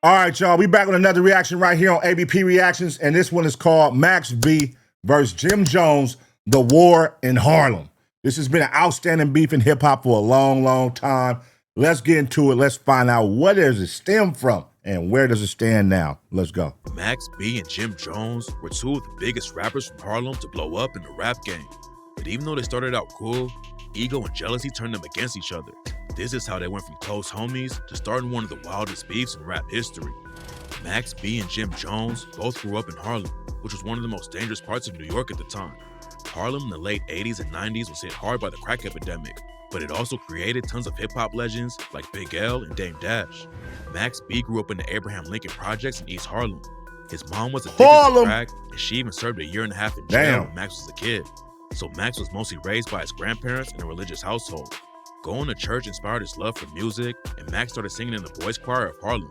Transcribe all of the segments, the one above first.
All right, y'all. We back with another reaction right here on ABP Reactions, and this one is called Max B versus Jim Jones, The War in Harlem. This has been an outstanding beef in hip-hop for a long, long time. Let's get into it. Let's find out where does it stem from and where does it stand now. Let's go. Max B and Jim Jones were two of the biggest rappers from Harlem to blow up in the rap game. But even though they started out cool, ego and jealousy turned them against each other. This is how they went from close homies to starting one of the wildest beefs in rap history. Max B and Jim Jones both grew up in Harlem, which was one of the most dangerous parts of New York at the time. Harlem in the late 80s and 90s was hit hard by the crack epidemic, but it also created tons of hip-hop legends like Big L and Dame Dash. Max B grew up in the Abraham Lincoln Projects in East Harlem. His mom was addicted to crack, and she even served a year and a half in jail when Max was a kid. So Max was mostly raised by his grandparents in a religious household. Going to church inspired his love for music, and Max started singing in the boys' choir of Harlem.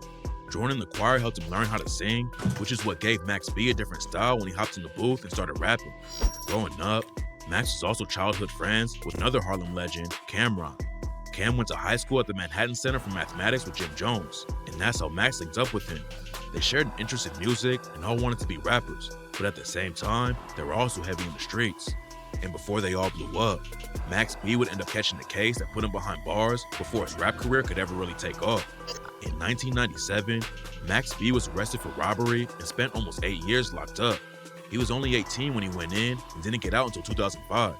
Joining the choir helped him learn how to sing, which is what gave Max B a different style when he hopped in the booth and started rapping. Growing up, Max was also childhood friends with another Harlem legend, Cameron. Cam went to high school at the Manhattan Center for Mathematics with Jim Jones, and that's how Max linked up with him. They shared an interest in music and all wanted to be rappers, but at the same time, they were also heavy in the streets. And before they all blew up, Max B would end up catching the case that put him behind bars before his rap career could ever really take off. In 1997, Max B was arrested for robbery and spent almost 8 years locked up. He was only 18 when he went in and didn't get out until 2005.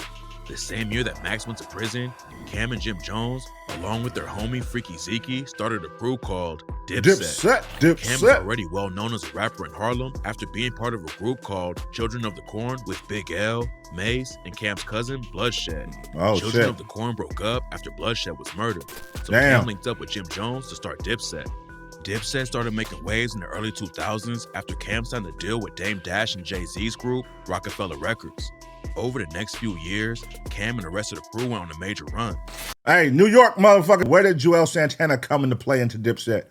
The same year that Max went to prison, Cam and Jim Jones, along with their homie Freaky Zeke, started a crew called Dipset. Cam was already well known as a rapper in Harlem after being part of a group called Children of the Corn with Big L, Mace, and Cam's cousin Bloodshed. Children of the Corn broke up after Bloodshed was murdered, so Cam linked up with Jim Jones to start Dipset. Dipset started making waves in the early 2000s after Cam signed a deal with Dame Dash and Jay-Z's group, Rockefeller Records. Over the next few years, Cam and the rest of the crew went on a major run. Hey, New York motherfucker, where did Joel Santana come into play into Dipset?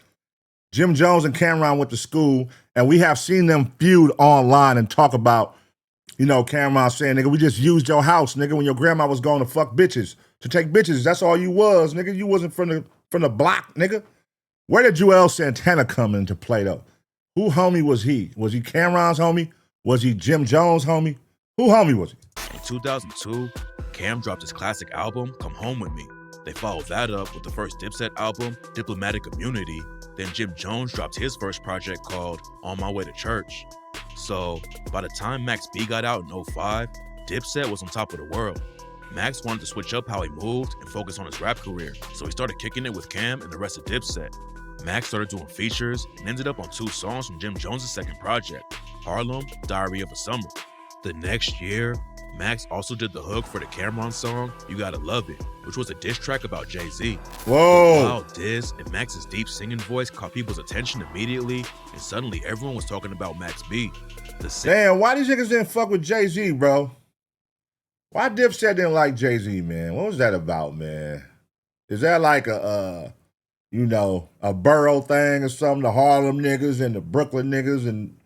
Jim Jones and Cameron went to school, and we have seen them feud online and talk about, Cameron saying, nigga, we just used your house, nigga, when your grandma was going to fuck bitches, to take bitches. That's all you was, nigga. You wasn't from the block, nigga. Where did Joel Santana come into play, though? Who homie was he? Was he Cameron's homie? Was he Jim Jones' homie? Who homie was he? In 2002, Cam dropped his classic album, Come Home With Me. They followed that up with the first Dipset album, Diplomatic Immunity. Then Jim Jones dropped his first project called On My Way to Church. So by the time Max B got out in 05, Dipset was on top of the world. Max wanted to switch up how he moved and focus on his rap career, so he started kicking it with Cam and the rest of Dipset. Max started doing features and ended up on 2 songs from Jim Jones' second project, Harlem, Diary of a Summer. The next year, Max also did the hook for the Cameron song, You Gotta Love It, which was a diss track about Jay-Z. Whoa! The wild diss and Max's deep singing voice caught people's attention immediately, and suddenly everyone was talking about Max B. Damn, why these niggas didn't fuck with Jay-Z, bro? Why Dipset didn't like Jay-Z, man? What was that about, man? Is that like a borough thing or something? The Harlem niggas and the Brooklyn niggas and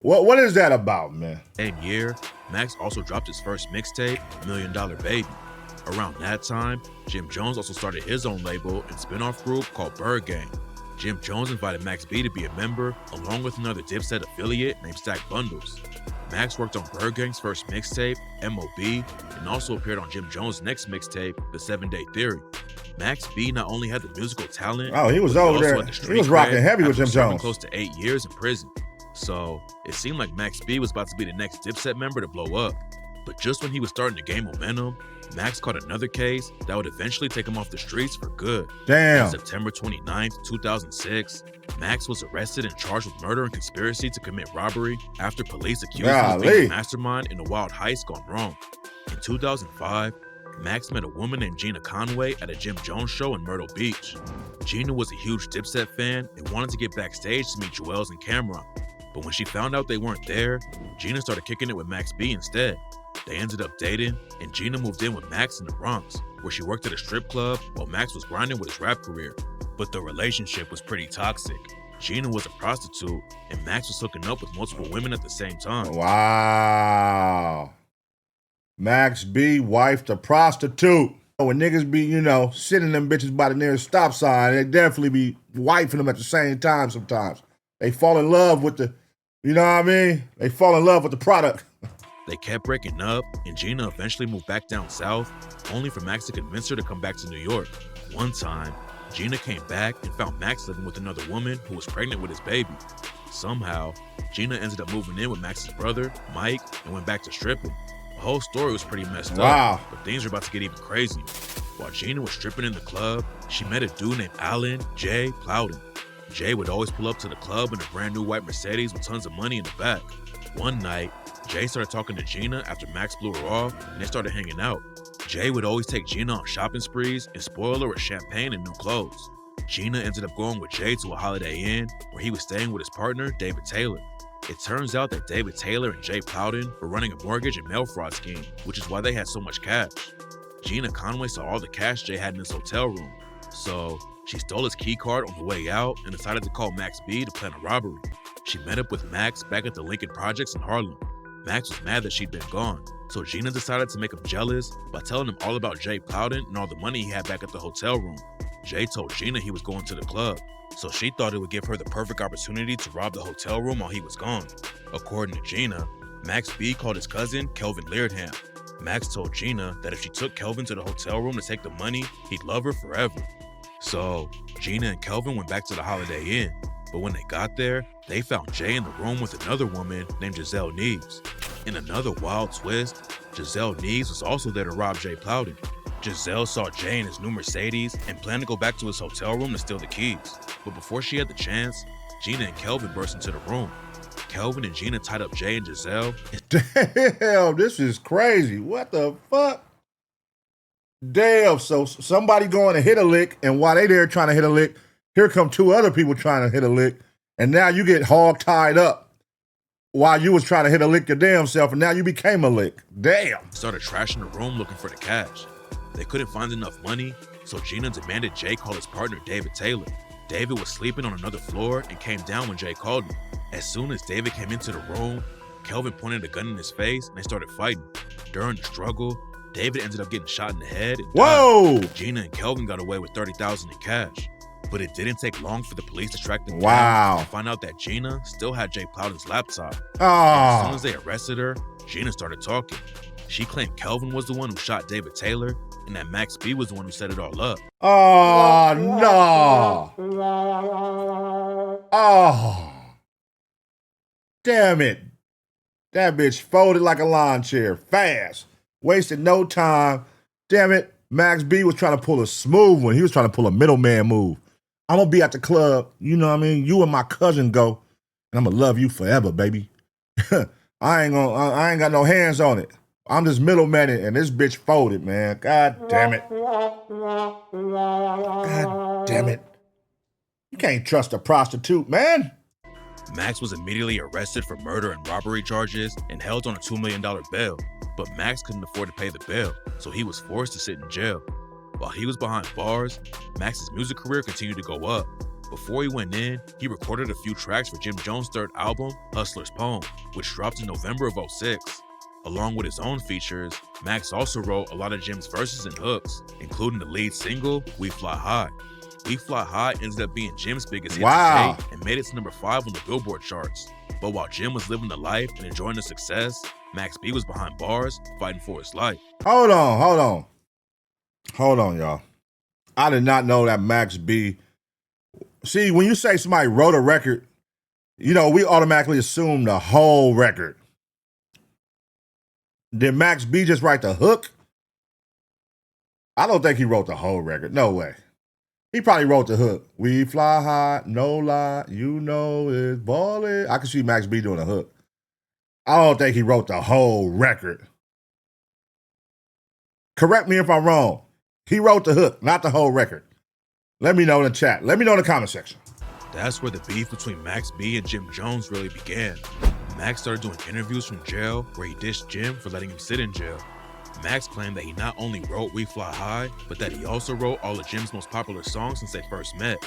what is that about, man? Same year, Max also dropped his first mixtape, $1 Million Baby. Around that time, Jim Jones also started his own label and spin-off group called ByrdGang. Jim Jones invited Max B to be a member, along with another Dipset affiliate named Stack Bundles. Max worked on ByrdGang's first mixtape, MOB, and also appeared on Jim Jones' next mixtape, The 7 Day Theory. Max B not only had the musical talent, he was over there. He was rocking heavy with Jim Jones. Close to 8 years in prison. So it seemed like Max B was about to be the next Dipset member to blow up. But just when he was starting to gain momentum, Max caught another case that would eventually take him off the streets for good. Damn. On September 29th, 2006, Max was arrested and charged with murder and conspiracy to commit robbery after police accused him of being a mastermind in a wild heist gone wrong. In 2005, Max met a woman named Gina Conway at a Jim Jones show in Myrtle Beach. Gina was a huge Dipset fan and wanted to get backstage to meet Joel's and Cameron. But when she found out they weren't there, Gina started kicking it with Max B instead. They ended up dating, and Gina moved in with Max in the Bronx, where she worked at a strip club while Max was grinding with his rap career. But the relationship was pretty toxic. Gina was a prostitute, and Max was hooking up with multiple women at the same time. Wow. Max B wifed a prostitute. When niggas be, sitting them bitches by the nearest stop sign, they definitely be wifing them at the same time sometimes. They fall in love with the, you know what I mean? They fall in love with the product. They kept breaking up, and Gina eventually moved back down south, only for Max to convince her to come back to New York. One time, Gina came back and found Max living with another woman who was pregnant with his baby. Somehow, Gina ended up moving in with Max's brother, Mike, and went back to stripping. The whole story was pretty messed up, but things were about to get even crazier. While Gina was stripping in the club, she met a dude named Alan J. Plowden. Jay would always pull up to the club in a brand new white Mercedes with tons of money in the back. One night, Jay started talking to Gina after Max blew her off, and they started hanging out. Jay would always take Gina on shopping sprees and spoil her with champagne and new clothes. Gina ended up going with Jay to a Holiday Inn where he was staying with his partner, David Taylor. It turns out that David Taylor and Jay Plowden were running a mortgage and mail fraud scheme, which is why they had so much cash. Gina Conway saw all the cash Jay had in his hotel room, so she stole his key card on the way out and decided to call Max B to plan a robbery. She met up with Max back at the Lincoln Projects in Harlem. Max was mad that she'd been gone, so Gina decided to make him jealous by telling him all about Jay Plowden and all the money he had back at the hotel room. Jay told Gina he was going to the club, so she thought it would give her the perfect opportunity to rob the hotel room while he was gone. According to Gina, Max B called his cousin, Kelvin Leardham. Max told Gina that if she took Kelvin to the hotel room to take the money, he'd love her forever. So, Gina and Kelvin went back to the Holiday Inn, but when they got there, they found Jay in the room with another woman named Giselle Neves. In another wild twist, Giselle Neves was also there to rob Jay Plowden. Giselle saw Jay in his new Mercedes and planned to go back to his hotel room to steal the keys. But before she had the chance, Gina and Kelvin burst into the room. Kelvin and Gina tied up Jay and Giselle. Damn, this is crazy. What the fuck? Damn, so somebody going to hit a lick, and while they there trying to hit a lick, here come two other people trying to hit a lick, and now you get hog tied up while you was trying to hit a lick your damn self, and now you became a lick. Damn. Started trashing the room looking for the cash. They couldn't find enough money, so Gina demanded Jay call his partner David Taylor. David was sleeping on another floor and came down when Jay called him. As soon as David came into the room, Kelvin pointed a gun in his face and they started fighting. During the struggle, David ended up getting shot in the head and died. Gina and Kelvin got away with $30,000 in cash. But it didn't take long for the police to track them down and find out that Gina still had Jay Plowden's laptop. As soon as they arrested her, Gina started talking. She claimed Kelvin was the one who shot David Taylor and that Max B was the one who set it all up. Oh, no. Oh. Damn it. That bitch folded like a lawn chair, fast. Wasted no time. Damn it. Max B was trying to pull a smooth one. He was trying to pull a middleman move. I'm going to be at the club. You know what I mean? You and my cousin go, and I'm going to love you forever, baby. I ain't got no hands on it. I'm just middleman, and this bitch folded, man. God damn it. God damn it. You can't trust a prostitute, man. Max was immediately arrested for murder and robbery charges and held on a $2 million bail. But Max couldn't afford to pay the bail, so he was forced to sit in jail. While he was behind bars, Max's music career continued to go up. Before he went in, he recorded a few tracks for Jim Jones' third album, Hustler's Poem, which dropped in November of '06. Along with his own features, Max also wrote a lot of Jim's verses and hooks, including the lead single, We Fly High. We Fly High ended up being Jim's biggest hit to date and made it to number 5 on the Billboard charts. But while Jim was living the life and enjoying the success, Max B was behind bars, fighting for his life. Hold on, y'all. I did not know that Max B. See, when you say somebody wrote a record, you know, we automatically assume the whole record. Did Max B just write the hook? I don't think he wrote the whole record. No way. He probably wrote the hook. We fly high, no lie, you know it's ballin'. I can see Max B doing a hook. I don't think he wrote the whole record. Correct me if I'm wrong. He wrote the hook, not the whole record. Let me know in the chat. Let me know in the comment section. That's where the beef between Max B and Jim Jones really began. Max started doing interviews from jail where he dished Jim for letting him sit in jail. Max claimed that he not only wrote We Fly High, but that he also wrote all of Jim's most popular songs since they first met.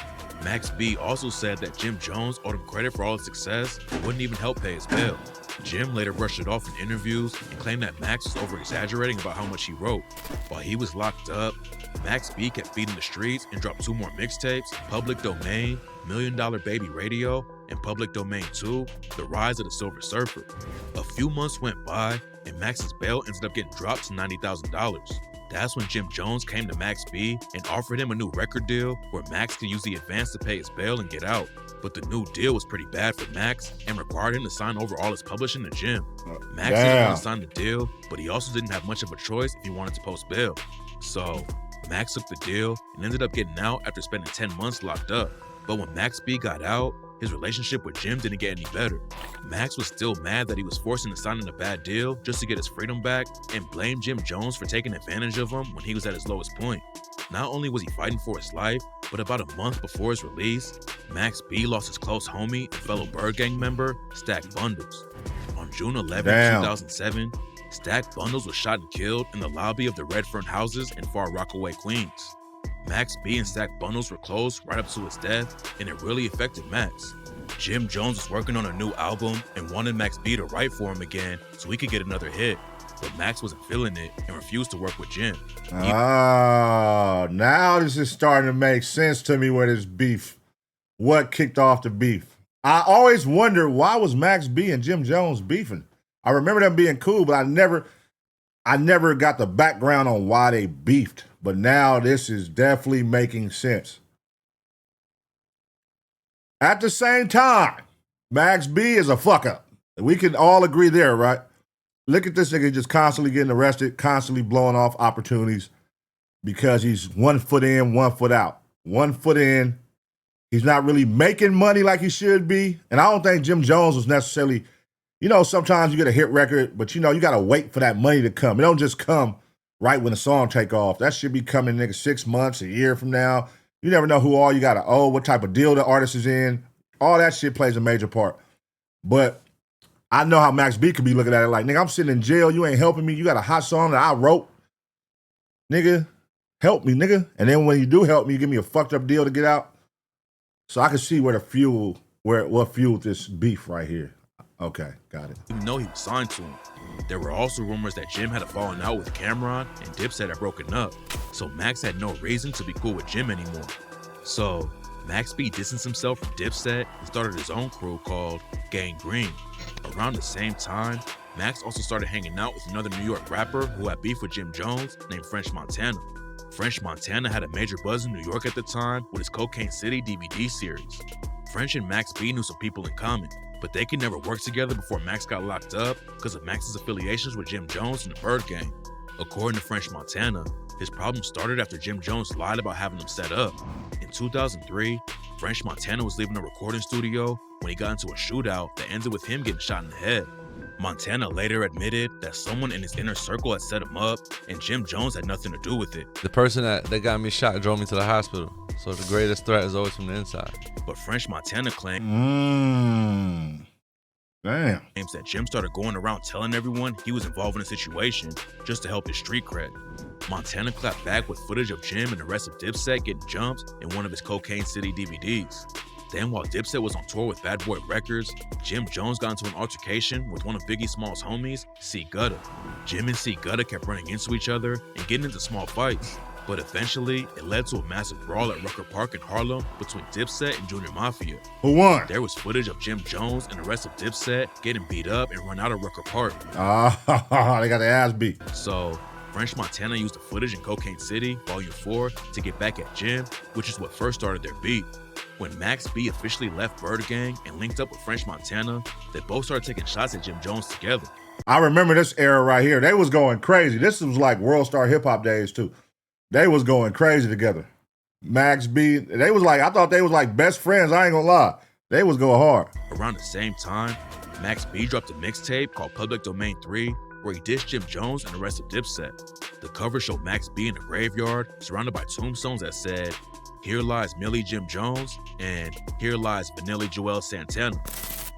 Max B also said that Jim Jones owed him credit for all his success and wouldn't even help pay his bail. Jim later brushed it off in interviews and claimed that Max was over-exaggerating about how much he wrote. While he was locked up, Max B kept feeding the streets and dropped 2 more mixtapes, Public Domain, $1 Million Baby Radio, and Public Domain 2, The Rise of the Silver Surfer. A few months went by, and Max's bail ended up getting dropped to $90,000. That's when Jim Jones came to Max B and offered him a new record deal where Max could use the advance to pay his bail and get out. But the new deal was pretty bad for Max and required him to sign over all his publishing to Jim. Max didn't want to sign the deal, but he also didn't have much of a choice if he wanted to post bail. So Max took the deal and ended up getting out after spending 10 months locked up. But when Max B got out, his relationship with Jim didn't get any better. Max was still mad that he was forced into signing a bad deal just to get his freedom back and blamed Jim Jones for taking advantage of him when he was at his lowest point. Not only was he fighting for his life, but about a month before his release, Max B lost his close homie and fellow ByrdGang member, Stack Bundles. On June 11, 2007, Stack Bundles was shot and killed in the lobby of the Redfern houses in Far Rockaway, Queens. Max B and Stack Bundles were close right up to his death, and it really affected Max. Jim Jones was working on a new album and wanted Max B to write for him again so he could get another hit, but Max wasn't feeling it and refused to work with Jim. Oh, now this is starting to make sense to me where this beef, what kicked off the beef. I always wondered, why was Max B and Jim Jones beefing? I remember them being cool, but I never got the background on why they beefed. But now this is definitely making sense. At the same time, Max B is a fuck up. We can all agree there, right? Look at this nigga just constantly getting arrested, constantly blowing off opportunities because he's 1 foot in, 1 foot out. 1 foot in, he's not really making money like he should be. And I don't think Jim Jones was necessarily, sometimes you get a hit record, but you got to wait for that money to come. It don't just come right when the song take off. That should be coming, nigga, 6 months, a year from now. You never know who all you got to owe, what type of deal the artist is in. All that shit plays a major part. But I know how Max B could be looking at it like, nigga, I'm sitting in jail. You ain't helping me. You got a hot song that I wrote. Nigga, help me, nigga. And then when you do help me, you give me a fucked up deal to get out. So I can see what fueled this beef right here. Okay, got it. Even though he was signed to him, there were also rumors that Jim had a falling out with Cameron and Dipset had broken up, so Max had no reason to be cool with Jim anymore. So Max B distanced himself from Dipset and started his own crew called Gang Green. Around the same time, Max also started hanging out with another New York rapper who had beef with Jim Jones named French Montana. French Montana had a major buzz in New York at the time with his Cocaine City DVD series. French and Max B knew some people in common, but they could never work together before Max got locked up because of Max's affiliations with Jim Jones and the ByrdGang. According to French Montana, his problem started after Jim Jones lied about having him set up. In 2003, French Montana was leaving a recording studio when he got into a shootout that ended with him getting shot in the head. Montana later admitted that someone in his inner circle had set him up and Jim Jones had nothing to do with it. The person that got me shot drove me to the hospital. So the greatest threat is always from the inside. But French Montana claims that Jim started going around telling everyone he was involved in a situation just to help his street cred. Montana clapped back with footage of Jim and the rest of Dipset getting jumped in one of his Cocaine City DVDs. Then while Dipset was on tour with Bad Boy Records, Jim Jones got into an altercation with one of Biggie Small's homies, C Gutta. Jim and C Gutta kept running into each other and getting into small fights, but eventually it led to a massive brawl at Rucker Park in Harlem between Dipset and Junior Mafia. Who won? There was footage of Jim Jones and the rest of Dipset getting beat up and run out of Rucker Park. They got their ass beat. So French Montana used the footage in Cocaine City, Volume 4, to get back at Jim, which is what first started their beef. When Max B officially left ByrdGang and linked up with French Montana, they both started taking shots at Jim Jones together. I remember this era right here. They was going crazy. This was like World Star Hip Hop days too. They was going crazy together. Max B, I thought they was like best friends. I ain't gonna lie. They was going hard. Around the same time, Max B dropped a mixtape called Public Domain 3, where he dissed Jim Jones and the rest of Dipset. The cover showed Max B in a graveyard, surrounded by tombstones that said, "Here lies Millie Jim Jones," and "Here lies Vanilli Joel Santana."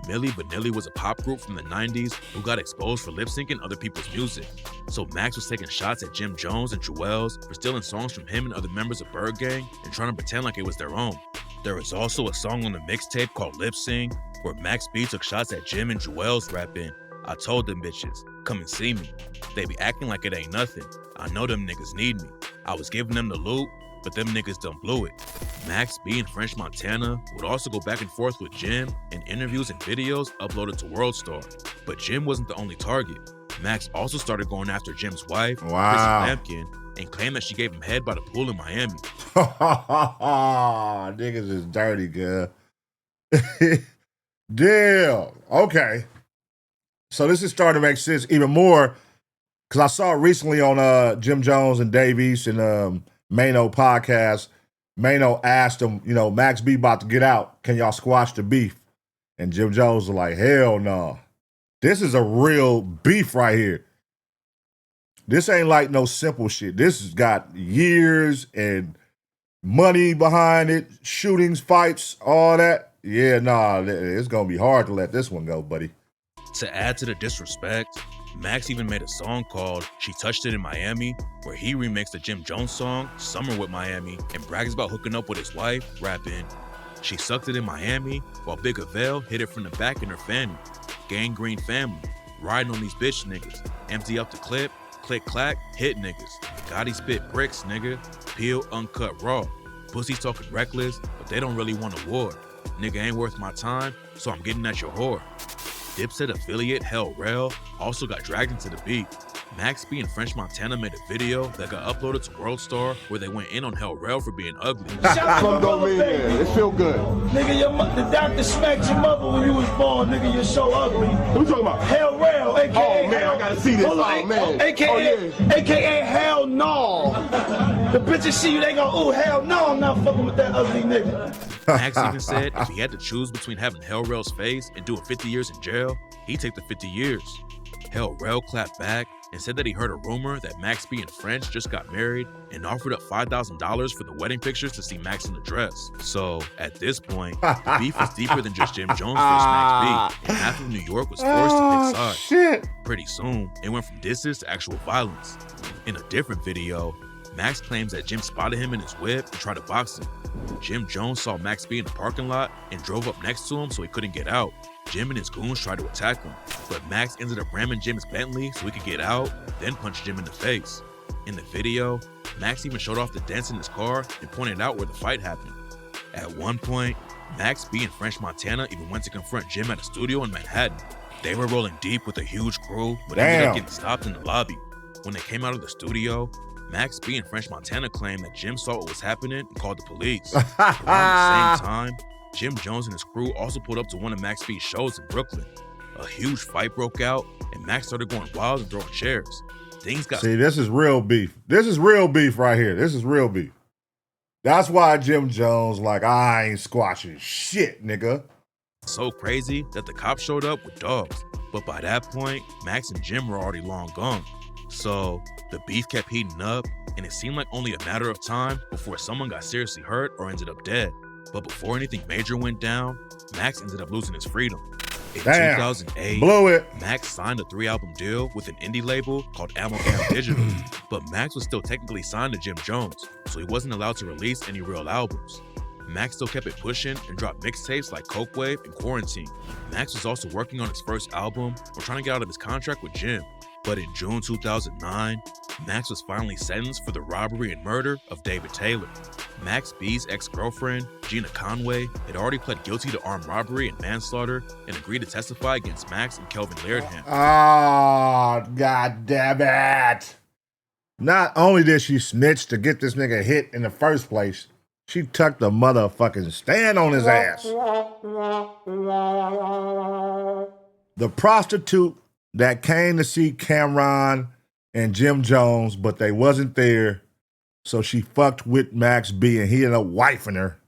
Milli Vanilli was a pop group from the 90s who got exposed for lip-syncing other people's music. So Max was taking shots at Jim Jones and Joel's for stealing songs from him and other members of ByrdGang and trying to pretend like it was their own. There was also a song on the mixtape called Lip Sing, where Max B took shots at Jim and Joel's rapping, "I told them bitches, come and see me. They be acting like it ain't nothing. I know them niggas need me. I was giving them the loot, but them niggas done blew it. Max B and French Montana would also go back and forth with Jim in interviews and videos uploaded to WorldStar. But Jim wasn't the only target. Max also started going after Jim's wife, Wow. Chrissy Lampkin, and claimed that she gave him head by the pool in Miami. Niggas is dirty, girl. Damn. Okay. So this is starting to make sense even more because I saw recently on Jim Jones and Dave East and Mano podcast, Mano asked him, you know, Max B about to get out. Can y'all squash the beef? And Jim Jones was like, hell no. This is a real beef right here. This ain't like no simple shit. This has got years and money behind it, shootings, fights, all that. Yeah, nah, it's going to be hard to let this one go, buddy. To add to the disrespect, Max even made a song called She Touched It in Miami, where he remixed the Jim Jones song, Summer with Miami, and brags about hooking up with his wife, rapping, she sucked it in Miami, while Big Avell hit it from the back in her fanny. Gangrene family, riding on these bitch niggas, empty up the clip, click clack, hit niggas. Gotti spit bricks, nigga, peel uncut raw. Pussies talking reckless, but they don't really want a war. Nigga ain't worth my time, so I'm getting at your whore. Dipset affiliate Hell Rel also got dragged into the beat. Max B and French Montana made a video that got uploaded to WorldStar where they went in on Hell Rel for being ugly. Some don't mean that. It feel good. Nigga, the doctor smacked your mother when you was born, nigga. You're so ugly. What you talking about? Hell Rel, aka Oh man, I gotta see this. Hold on, Oh man. AKA Hell No. The bitches see you, they go, ooh, hell no, I'm not fucking with that ugly nigga. Max even said if he had to choose between having Hell Rel's face and doing 50 years in jail, he'd take the 50 years. Hell Rel clapped back and said that he heard a rumor that Max B and French just got married and offered up $5,000 for the wedding pictures to see Max in the dress. So, at this point, the beef was deeper than just Jim Jones versus Max B, and half of New York was forced to pick sides. Shit. Pretty soon, it went from disses to actual violence. In a different video, Max claims that Jim spotted him in his whip and tried to box him. Jim Jones saw Max B in the parking lot and drove up next to him so he couldn't get out. Jim and his goons tried to attack him, but Max ended up ramming Jim's Bentley so he could get out, then punched Jim in the face. In the video, Max even showed off the dents in his car and pointed out where the fight happened. At one point, Max B and French Montana even went to confront Jim at a studio in Manhattan. They were rolling deep with a huge crew, but ended up getting stopped in the lobby. When they came out of the studio, Max B and French Montana claimed that Jim saw what was happening and called the police. Around the same time, Jim Jones and his crew also pulled up to one of Max B's shows in Brooklyn. A huge fight broke out, and Max started going wild and throwing chairs. Things got— See, this is real beef. This is real beef right here. This is real beef. That's why Jim Jones like, I ain't squashing shit, nigga. so crazy that the cops showed up with dogs. But by that point, Max and Jim were already long gone. So the beef kept heating up, and it seemed like only a matter of time before someone got seriously hurt or ended up dead. But before anything major went down, Max ended up losing his freedom. In 2008, blew it. Max signed a 3-album deal with an indie label called Amalgam Digital, but Max was still technically signed to Jim Jones, so he wasn't allowed to release any real albums. Max still kept it pushing and dropped mixtapes like Coke Wave and Quarantine. Max was also working on his first album or trying to get out of his contract with Jim. But in June 2009, Max was finally sentenced for the robbery and murder of David Taylor. Max B's ex-girlfriend, Gina Conway, had already pled guilty to armed robbery and manslaughter and agreed to testify against Max and Kelvin Lairdham. Oh, god damn it. Not only did she snitch to get this nigga hit in the first place, she tucked the motherfucking stand on his ass. The prostitute that came to see Cameron and Jim Jones, but they wasn't there, so she fucked with Max B and he ended up wifing her,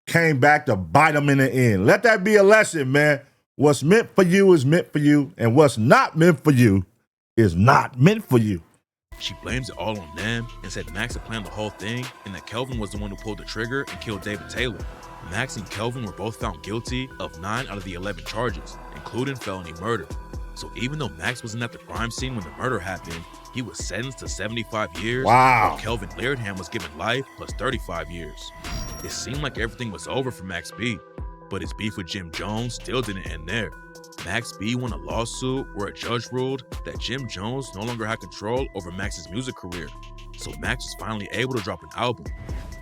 came back to bite him in the end. Let that be a lesson, man. What's meant for you is meant for you, and what's not meant for you is not meant for you. She blames it all on them and said Max had planned the whole thing and that Kelvin was the one who pulled the trigger and killed David Taylor. Max and Kelvin were both found guilty of 9 out of the 11 charges, including felony murder. So even though Max wasn't at the crime scene when the murder happened, he was sentenced to 75 years, Wow. while Kelvin Lairdham was given life plus 35 years. It seemed like everything was over for Max B, but his beef with Jim Jones still didn't end there. Max B won a lawsuit where a judge ruled that Jim Jones no longer had control over Max's music career. So Max was finally able to drop an album.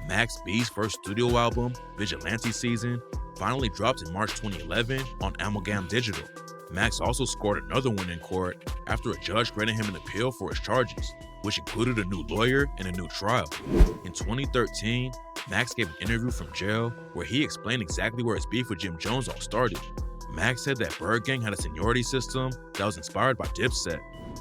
Max B's first studio album, Vigilante Season, finally dropped in March 2011 on Amalgam Digital. Max also scored another win in court after a judge granted him an appeal for his charges, which included a new lawyer and a new trial. In 2013, Max gave an interview from jail where he explained exactly where his beef with Jim Jones all started. Max said that ByrdGang had a seniority system that was inspired by Dipset.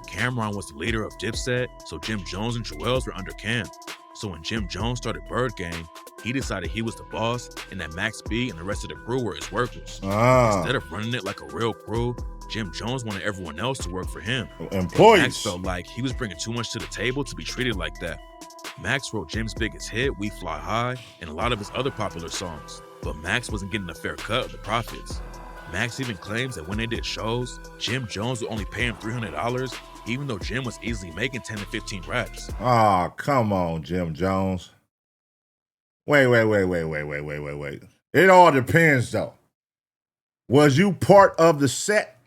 Cameron was the leader of Dipset, so Jim Jones and Jewels were under Cam. So when Jim Jones started ByrdGang, he decided he was the boss and that Max B and the rest of the crew were his workers. Instead of running it like a real crew, Jim Jones wanted everyone else to work for him. Employees. Max felt like he was bringing too much to the table to be treated like that. Max wrote Jim's biggest hit, We Fly High, and a lot of his other popular songs, but Max wasn't getting a fair cut of the profits. Max even claims that when they did shows, Jim Jones would only pay him $300, even though Jim was easily making 10 to 15 racks. Oh, come on, Jim Jones. Wait. It all depends, though. Was you part of the set?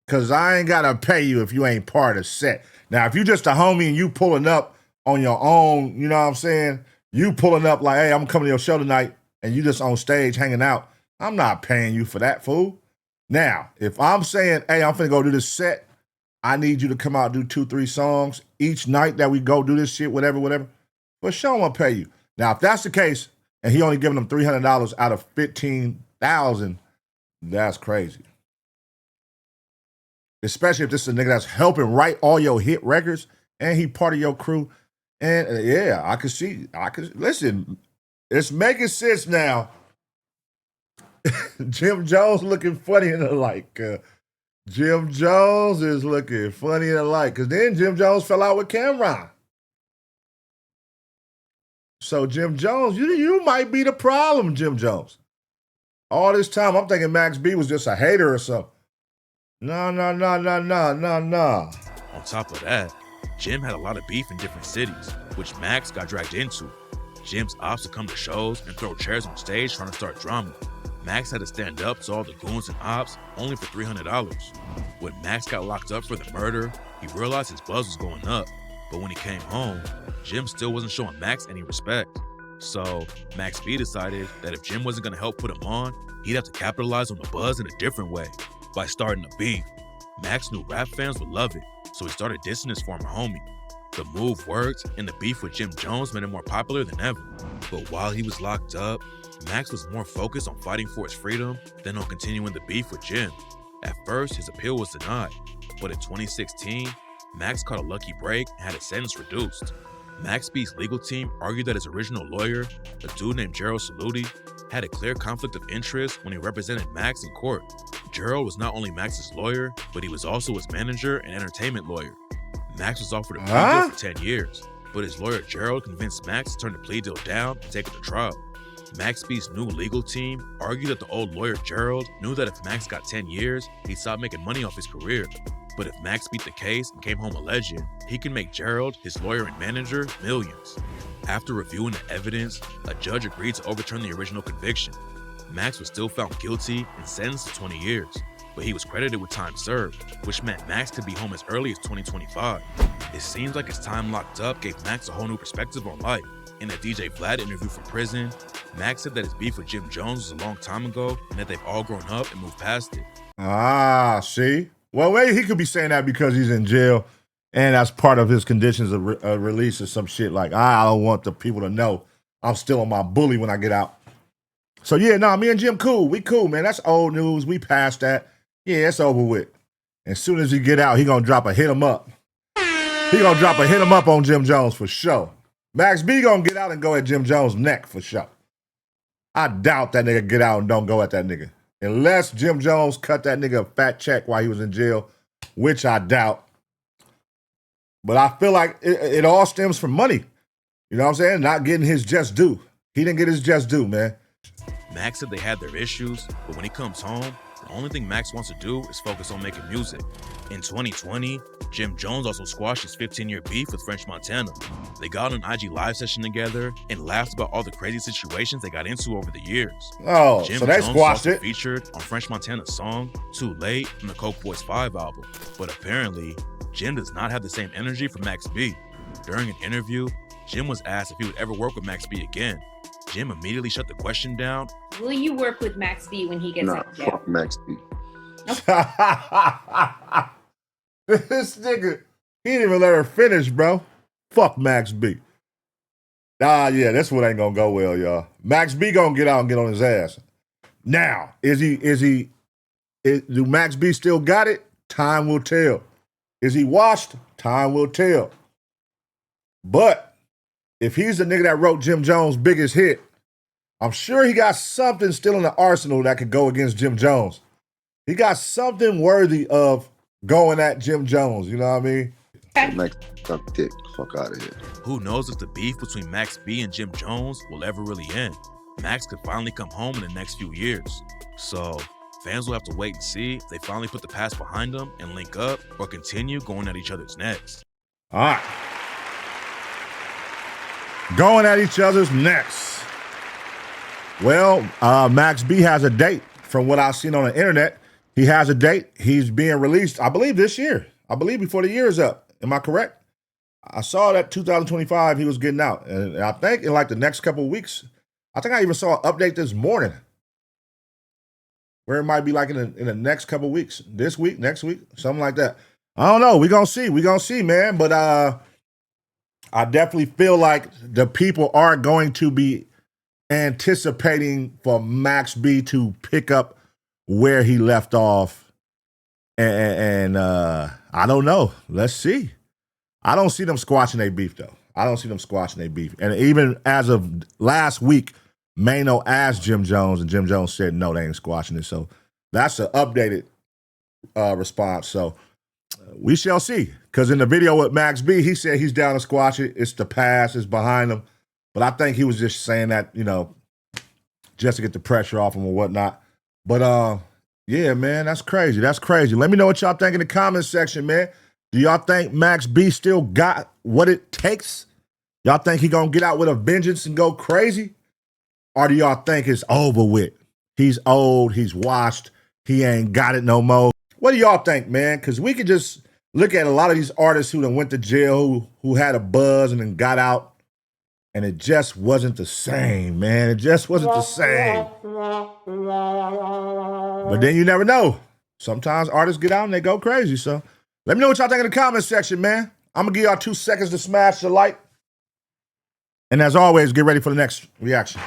Because I ain't got to pay you if you ain't part of the set. Now, if you just a homie and you pulling up on your own, you know what I'm saying? You pulling up like, hey, I'm coming to your show tonight, and you just on stage hanging out, I'm not paying you for that, fool. Now, if I'm saying, hey, I'm finna go do this set, I need you to come out and do 2-3 songs each night that we go do this shit, whatever, for sure I'm gonna pay you. Now, if that's the case, and he only giving them $300 out of $15,000, that's crazy. Especially if this is a nigga that's helping write all your hit records and he part of your crew. And yeah, I could listen, it's making sense now. Jim Jones looking funny in the light. Jim Jones is looking funny in the light. Because then Jim Jones fell out with Cameron. So Jim Jones, you might be the problem, Jim Jones. All this time, I'm thinking Max B was just a hater or something. No. On top of that, Jim had a lot of beef in different cities, which Max got dragged into. Jim's ops would come to shows and throw chairs on stage trying to start drama. Max had to stand up to all the goons and ops only for $300. When Max got locked up for the murder, he realized his buzz was going up. But when he came home, Jim still wasn't showing Max any respect. So Max B decided that if Jim wasn't gonna help put him on, he'd have to capitalize on the buzz in a different way, by starting a beef. Max knew rap fans would love it, so he started dissing his former homie. The move worked, and the beef with Jim Jones made him more popular than ever. But while he was locked up, Max was more focused on fighting for his freedom than on continuing the beef with Jim. At first, his appeal was denied, but in 2016, Max caught a lucky break and had his sentence reduced. Max B's legal team argued that his original lawyer, a dude named Gerald Saluti, had a clear conflict of interest when he represented Max in court. Gerald was not only Max's lawyer, but he was also his manager and entertainment lawyer. Max was offered a plea deal for 10 years, but his lawyer Gerald convinced Max to turn the plea deal down and take it to trial. Max B's new legal team argued that the old lawyer Gerald knew that if Max got 10 years, he'd stop making money off his career. But if Max beat the case and came home a legend, he could make Gerald, his lawyer and manager, millions. After reviewing the evidence, a judge agreed to overturn the original conviction. Max was still found guilty and sentenced to 20 years, but he was credited with time served, which meant Max could be home as early as 2025. It seems like his time locked up gave Max a whole new perspective on life. In a DJ Vlad interview from prison, Max said that his beef with Jim Jones was a long time ago and that they've all grown up and moved past it. See? Well, maybe he could be saying that because he's in jail and that's part of his conditions of release or some shit like, I don't want the people to know I'm still on my bully when I get out. So yeah, me and Jim cool. We cool, man. That's old news. We passed that. Yeah, it's over with. As soon as he get out, he gonna drop a hit him up. He gonna drop a hit him up on Jim Jones for sure. Max B gonna get out and go at Jim Jones' neck for sure. I doubt that nigga get out and don't go at that nigga. Unless Jim Jones cut that nigga a fat check while he was in jail, which I doubt. But I feel like it all stems from money. You know what I'm saying? Not getting his just due. He didn't get his just due, man. Max said they had their issues, but when he comes home, the only thing Max wants to do is focus on making music. In 2020, Jim Jones also squashed his 15-year beef with French Montana. They got an IG live session together and laughed about all the crazy situations they got into over the years. Oh, Jim so they Jones squashed it. Featured on French Montana's song, Too Late, from the Coke Boys 5 album. But apparently, Jim does not have the same energy for Max B. During an interview, Jim was asked if he would ever work with Max B again. Jim immediately shut the question down. Will you work with Max B when he gets out of jail? Fuck Max B. This nigga, he didn't even let her finish, bro. Fuck Max B. Yeah, this one ain't gonna go well, y'all. Max B gonna get out and get on his ass. Now, do Max B still got it? Time will tell. Is he washed? Time will tell. But if he's the nigga that wrote Jim Jones' biggest hit, I'm sure he got something still in the arsenal that could go against Jim Jones. He got something worthy of going at Jim Jones, you know what I mean? Max got dick. Fuck out of here. Who knows if the beef between Max B and Jim Jones will ever really end? Max could finally come home in the next few years. So fans will have to wait and see if they finally put the past behind them and link up or continue going at each other's necks. All right. Going at each other's necks. Well, Max B has a date. From what I've seen on the internet, he has a date. He's being released, I believe, this year. I believe before the year is up. Am I correct? I saw that 2025 he was getting out. And I think in like the next couple of weeks, I think I even saw an update this morning where it might be like in the next couple of weeks. This week, next week, something like that. I don't know. We're going to see. We're going to see, man. But I definitely feel like the people are going to be anticipating for Max B to pick up where he left off. And I don't know. Let's see. I don't see them squashing their beef, though. I don't see them squashing their beef. And even as of last week, Mano asked Jim Jones, and Jim Jones said, no, they ain't squashing it. So that's an updated response. So we shall see. Because in the video with Max B, he said he's down to squash it. It's the past. It's behind him. But I think he was just saying that, you know, just to get the pressure off him or whatnot. But, yeah, man, that's crazy. That's crazy. Let me know what y'all think in the comment section, man. Do y'all think Max B still got what it takes? Y'all think he gonna get out with a vengeance and go crazy? Or do y'all think it's over with? He's old, he's washed, he ain't got it no more. What do y'all think, man? Because we could just look at a lot of these artists who done went to jail, who had a buzz and then got out, and it just wasn't the same, man. It just wasn't the same. But then you never know. Sometimes artists get out and they go crazy, so let me know what y'all think in the comment section, man. I'm going to give y'all 2 seconds to smash the like. And as always, get ready for the next reaction.